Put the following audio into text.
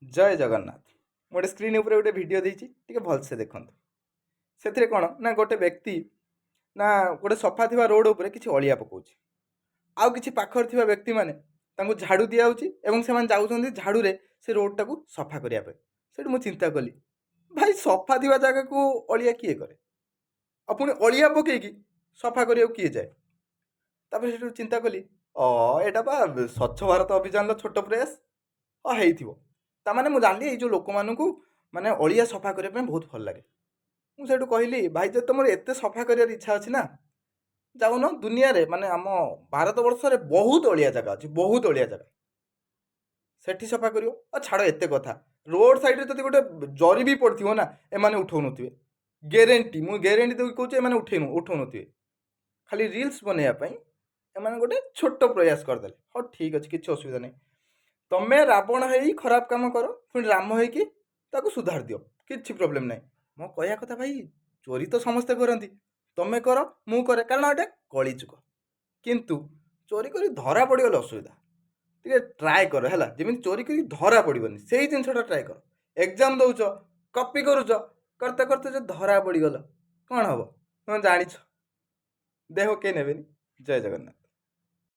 जय जगन्नाथ। गोटे स्क्रीन उपर गोटे वीडियो देती टे भलसे देखु से कौन ना गोटे व्यक्ति ना गोटे सफा थी रोड उपर किसी अलिया पकाउछ आउ कि पाखर थी व्यक्ति मैंने झाड़ू दिया जाऊँ झाड़ू से रोड टाक सफा करने से मुझे चिंता कली भाई सफा थी जगह को अलिया किए करे पुणी अलिया पकईकि सफा करने किए जाए तापर से चिंता कली एटा बा स्वच्छ भारत अभियान छोट प्रयास ताने मुझे जानी ये लोक मानू माने अलिया सफा करने बहुत भल लगे मुझे कहली भाई जब तुम एत सफा कर इच्छा अच्छी ना जाऊन दुनिया रे माने आम भारत वर्ष रे बहुत अलिया जगह अच्छी बहुत अलिया जगह सेठी सफा कर छाड़ एत कथा रोड साइड जब गोटे जरी भी पड़ो ना एम उठौ नुवे ग्यारंटी मुझे ग्यारंटी देवी कहूँ उठौ नुवे खाली रिल्स बनवाई एम गोटे छोट प्रयास करदे हाँ ठीक अच्छे किसी असुविधा नहीं तमें रावण है खराब काम कर पुणी राम हो सुधार दियो कि प्रोब्लेम ना मो कह कथा भाई चोरी तो समस्ते करती तमें कर मु करे कारण एटा कली जुग किंतु चोरी कर धरा पड़गले असुविधा टे ट्राए कर है जमी चोरी कर धरा पड़ोनी से जिनसा ट्राए कर एग्जाम दौच कॉपी करुच करते करते जो धरा पड़गल कौन हम तुम जाच देह किए ने जय जगन्नाथ।